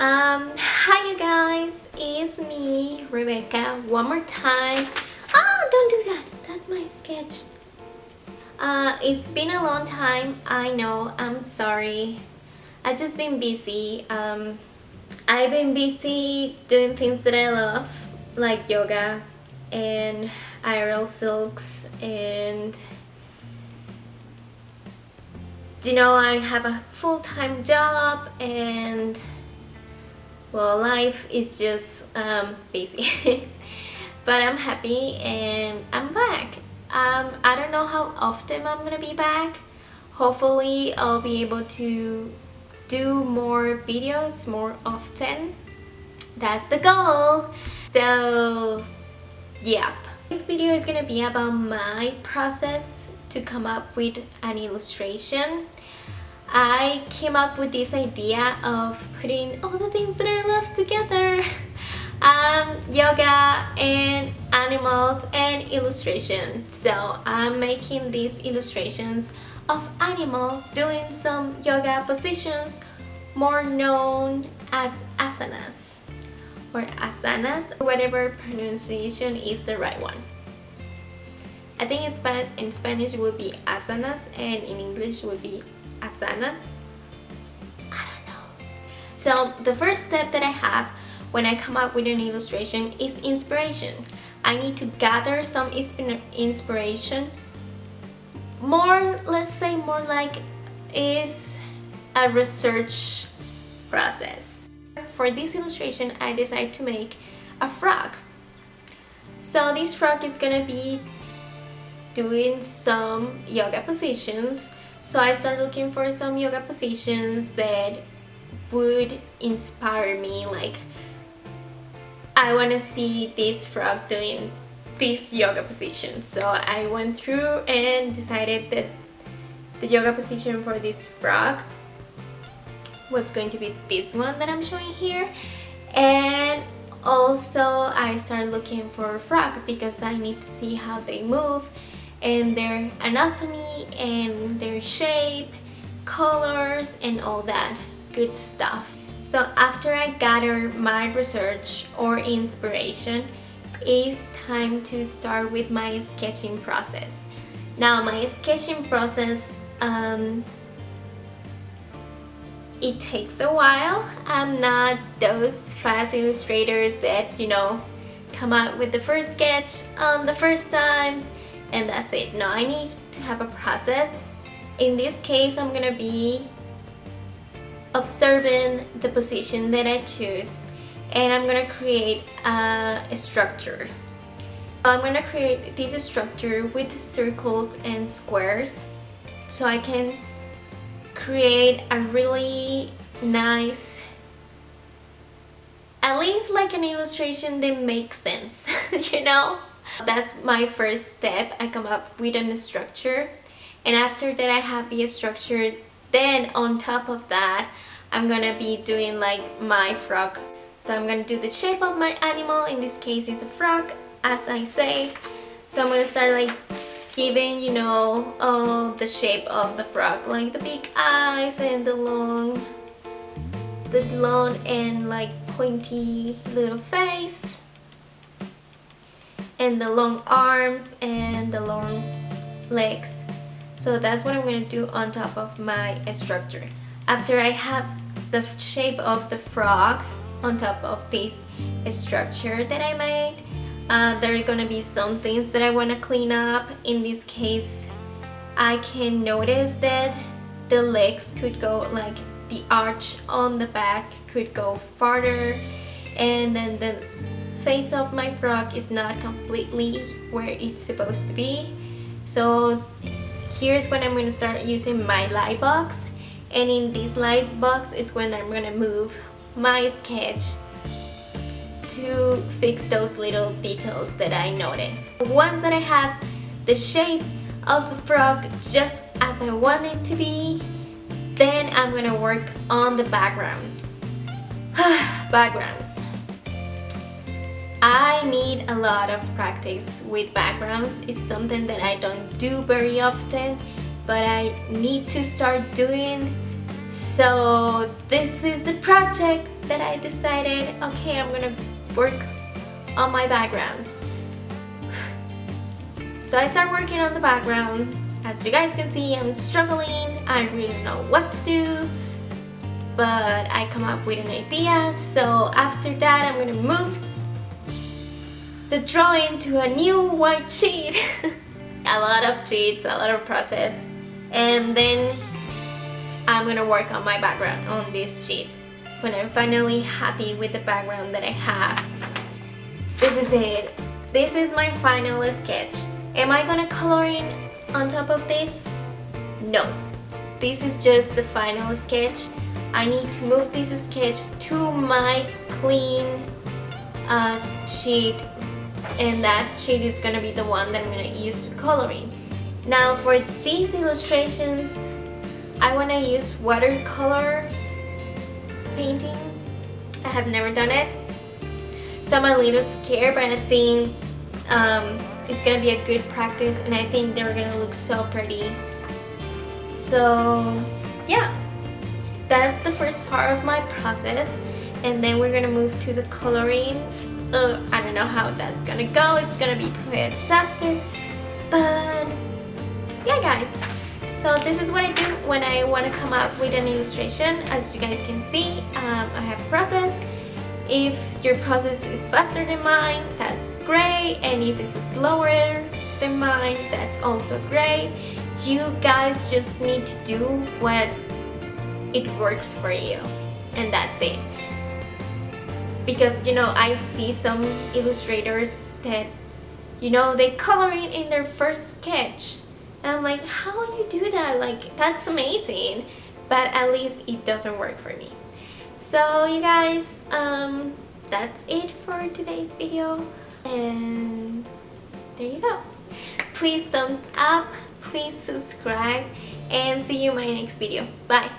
Hi you guys, it's me, Rebecca, one more time. Oh, don't do that, that's my sketch. It's been a long time, I know, I'm sorry. I've just been busy. I've been busy doing things that I love, like yoga and IRL silks, and I have a full-time job, and well, life is just busy. But I'm happy and I'm back. I don't know how often I'm gonna be back. Hopefully I'll be able to do more videos more often. That's the goal. So yeah, this video is gonna be about my process to come up with an illustration. I came up with this idea of putting all the things that I love together. Yoga and animals and illustration. So I'm making these illustrations of animals doing some yoga positions more known as asanas or asanas, whatever pronunciation is the right one. I think in Spanish would be asanas and in English would be asanas. I don't know. So the first step that I have when I come up with an illustration is inspiration. I need to gather some inspiration. Let's say more like is a research process. For this illustration, I decided to make a frog. So this frog is gonna be doing some yoga positions. So I started looking for some yoga positions that would inspire me, like I want to see this frog doing this yoga position. So I went through and decided that the yoga position for this frog was going to be this one that I'm showing here. And also I started looking for frogs because I need to see how they move and their anatomy and their shape, colors, and all that good stuff. So after I gather my research or inspiration, it's time to start with my sketching process. Now my sketching process, it takes a while. I'm not those fast illustrators that, come out with the first sketch on the first time and that's it. No, I need to have a process. In this case, I'm gonna be observing the position that I choose and I'm gonna create a structure. I'm gonna create this structure with circles and squares so I can create a really nice, at least like an illustration that makes sense. That's my first step. I come up with a structure, and after that I have the structure, then on top of that I'm gonna be doing like my frog. So I'm gonna do the shape of my animal. In this case it's a frog, as I say. So I'm gonna start like giving the shape of the frog, like the big eyes and the long and like pointy little face, and the long arms and the long legs. So that's what I'm going to do on top of my structure. After I have the shape of the frog on top of this structure that I made, there are going to be some things that I want to clean up. In this case, I can notice that the legs could go, like the arch on the back could go farther, and then the face of my frog is not completely where it's supposed to be. So here's when I'm going to start using my Lightbox, and in this Lightbox is when I'm going to move my sketch to fix those little details that I noticed. Once that I have the shape of the frog just as I want it to be, then I'm going to work on the background. Backgrounds. I need a lot of practice with backgrounds. It's something that I don't do very often, but I need to start doing. So this is the project that I decided, okay, I'm gonna work on my backgrounds. So I start working on the background. As you guys can see, I'm struggling. I really don't know what to do, but I come up with an idea. So after that, I'm gonna move the drawing to a new white sheet. A lot of sheets, a lot of process, and then I'm gonna work on my background on this sheet. When I'm finally happy with the background that I have, this is it. This is my final sketch. Am I gonna color in on top of this? No. This is just the final sketch. I need to move this sketch to my clean sheet, and that sheet is gonna be the one that I'm gonna use to coloring. Now for these illustrations, I wanna use watercolor painting. I have never done it, so I'm a little scared, but I think it's gonna be a good practice, and I think they're gonna look so pretty. So yeah, that's the first part of my process, and then we're gonna move to the coloring. I don't know how that's gonna go. It's gonna be probably a disaster, but yeah guys, so this is what I do when I want to come up with an illustration. As you guys can see, I have a process. If your process is faster than mine, that's great, and if it's slower than mine, that's also great. You guys just need to do what it works for you, and that's it. Because you know, I see some illustrators that, you know, they color it in their first sketch, and I'm like, how you do that? Like, that's amazing, but at least it doesn't work for me. So you guys, that's it for today's video, and there you go. Please thumbs up, please subscribe, and see you in my next video. Bye.